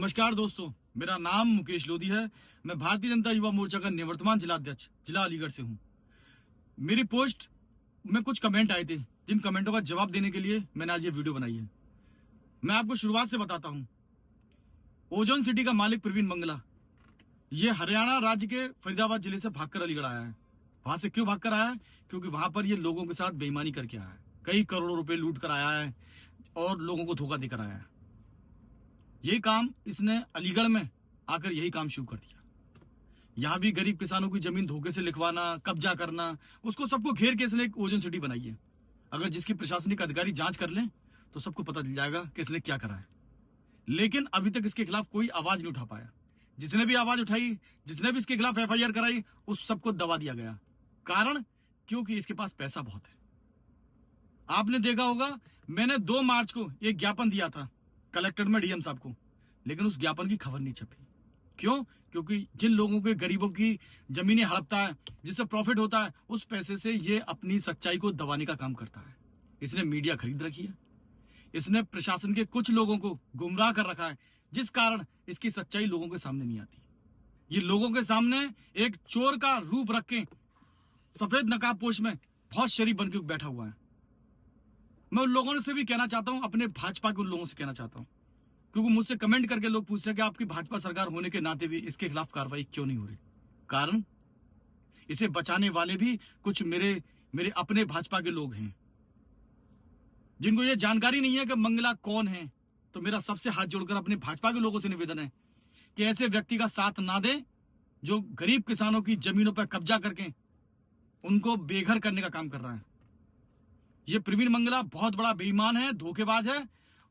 नमस्कार दोस्तों, मेरा नाम मुकेश लोधी है। मैं भारतीय जनता युवा मोर्चा का निवर्तमान जिला अध्यक्ष जिला अलीगढ़ से हूं। मेरी पोस्ट में कुछ कमेंट आए थे, जिन कमेंटों का जवाब देने के लिए मैंने आज ये वीडियो बनाई है। मैं आपको शुरुआत से बताता हूं। ओजोन सिटी का मालिक प्रवीण मंगला, ये हरियाणा राज्य के फरीदाबाद जिले से भागकर अलीगढ़ आया है। वहां से क्यों भागकर आया है? क्योंकि वहां पर ये लोगों के साथ बेईमानी करके आया है, कई करोड़ों रुपए लूट कर आया है और लोगों को धोखा देकर आया है। यही काम इसने अलीगढ़ में आकर यही काम शुरू कर दिया। यहां भी गरीब किसानों की जमीन धोखे से लिखवाना, कब्जा करना, उसको सबको घेर के इसने एक ओजोन सिटी बनाई है। अगर जिसकी प्रशासनिक अधिकारी जांच कर लें तो सबको पता चल जाएगा कि इसने क्या करा है। लेकिन अभी तक इसके खिलाफ कोई आवाज नहीं उठा पाया। जिसने भी आवाज उठाई, जिसने भी इसके खिलाफ एफआईआर कराई, उस सबको दबा दिया गया। कारण? क्योंकि इसके पास पैसा बहुत है। आपने देखा होगा, मैंने 2 मार्च को एक ज्ञापन दिया था कलेक्टर में डीएम साहब को, लेकिन उस ज्ञापन की खबर नहीं छपी। क्यों? क्योंकि जिन लोगों के गरीबों की जमीनें हड़पता है, जिससे प्रॉफिट होता है, उस पैसे से ये अपनी सच्चाई को दबाने का काम करता है। इसने मीडिया खरीद रखी है, इसने प्रशासन के कुछ लोगों को गुमराह कर रखा है, जिस कारण इसकी सच्चाई लोगों के सामने नहीं आती। ये लोगों के सामने एक चोर का रूप रख के सफेद नकाबपोश में बहुत शरीफ बनकर बैठा हुआ है। मैं उन लोगों से भी कहना चाहता हूं, अपने भाजपा के उन लोगों से कहना चाहता हूं, क्योंकि मुझसे कमेंट करके लोग पूछते हैं कि आपकी भाजपा सरकार होने के नाते भी इसके खिलाफ कार्रवाई क्यों नहीं हो रही। कारण, इसे बचाने वाले भी कुछ मेरे अपने भाजपा के लोग हैं, जिनको ये जानकारी नहीं है कि मंगला कौन है। तो मेरा सबसे हाथ जोड़कर अपने भाजपा के लोगों से निवेदन है कि ऐसे व्यक्ति का साथ ना दे जो गरीब किसानों की जमीनों पर कब्जा करके उनको बेघर करने का काम कर रहा है। ये प्रवीण मंगला बहुत बड़ा बेईमान है, धोखेबाज है।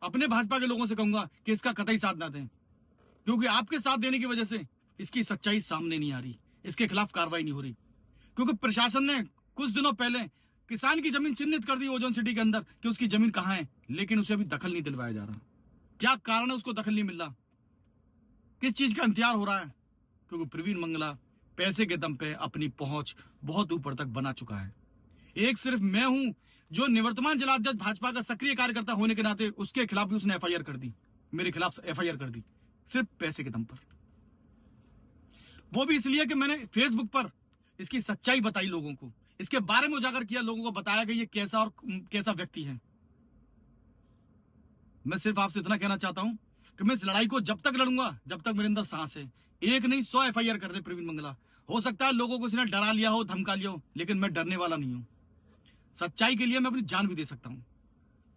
अपने भाजपा के लोगों से कहूंगा कि इसका कतई साथ ना दें, क्योंकि आपके साथ देने की वजह से इसकी सच्चाई सामने नहीं आ रही, इसके खिलाफ कार्रवाई नहीं हो रही। क्योंकि प्रशासन ने कुछ दिनों पहले किसान की जमीन चिन्हित कर दी ओजोन सिटी के अंदर कि उसकी जमीन कहां है, लेकिन उसे अभी दखल नहीं दिलवाया जा रहा। क्या कारण है उसको दखल नहीं मिल रहा? किस चीज का इंतजार हो रहा है? क्योंकि प्रवीण मंगला पैसे के दम पे अपनी पहुंच बहुत ऊपर तक बना चुका है। एक सिर्फ मैं हूं जो निवर्तमान जिलाध्यक्ष भाजपा का सक्रिय कार्यकर्ता होने के नाते उसके खिलाफ भी उसने एफआईआर कर दी, मेरे खिलाफ एफआईआर कर दी, सिर्फ पैसे के दम पर। वो भी इसलिए कि मैंने फेसबुक पर इसकी सच्चाई बताई, लोगों को इसके बारे में उजागर किया, लोगों को बताया कि ये कैसा और कैसा व्यक्ति है। मैं सिर्फ आपसे इतना कहना चाहता हूं कि मैं इस लड़ाई को जब तक लड़ूंगा जब तक मेरे अंदर सांस है। एक नहीं 100 एफआईआर कर रहे प्रवीण मंगला। हो सकता है लोगों को इसने डरा लिया हो, धमका लिया हो, लेकिन मैं डरने वाला नहीं हूं। सच्चाई के लिए मैं अपनी जान भी दे सकता हूं।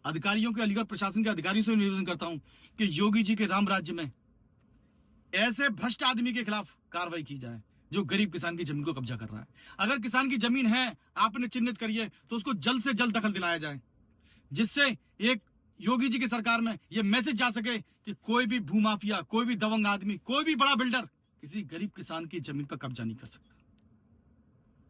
अधिकारियों के, अलीगढ़ प्रशासन के अधिकारियों से निवेदन करता हूं कि योगी जी के राम राज्य में ऐसे भ्रष्ट आदमी के खिलाफ कार्रवाई की जाए जो गरीब किसान की जमीन को कब्जा कर रहा है। अगर किसान की जमीन है, आपने चिन्हित करिए, तो उसको जल्द से जल्द दखल दिलाया जाए, जिससे एक योगी जी की सरकार में यह मैसेज जा सके कि कोई भी भूमाफिया, कोई भी दबंग आदमी, कोई भी बड़ा बिल्डर किसी गरीब किसान की जमीन पर कब्जा नहीं कर सकता।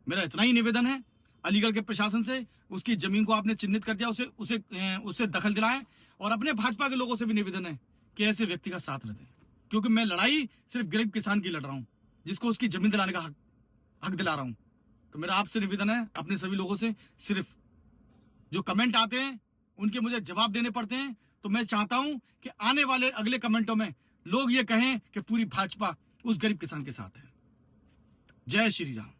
मेरा इतना ही निवेदन है अलीगढ़ के प्रशासन से, उसकी जमीन को आपने चिन्हित कर दिया, उसे दखल दिलाएं। और अपने भाजपा के लोगों से भी निवेदन है कि ऐसे व्यक्ति का साथ न दें, क्योंकि मैं लड़ाई सिर्फ गरीब किसान की लड़ रहा हूं, जिसको उसकी जमीन दिलाने का हक दिला रहा हूं। तो मेरा आपसे निवेदन है, अपने सभी लोगों से, सिर्फ जो कमेंट आते हैं उनके मुझे जवाब देने पड़ते हैं। तो मैं चाहता हूं कि आने वाले अगले कमेंटों में लोग ये कहें कि पूरी भाजपा उस गरीब किसान के साथ है। जय श्री राम।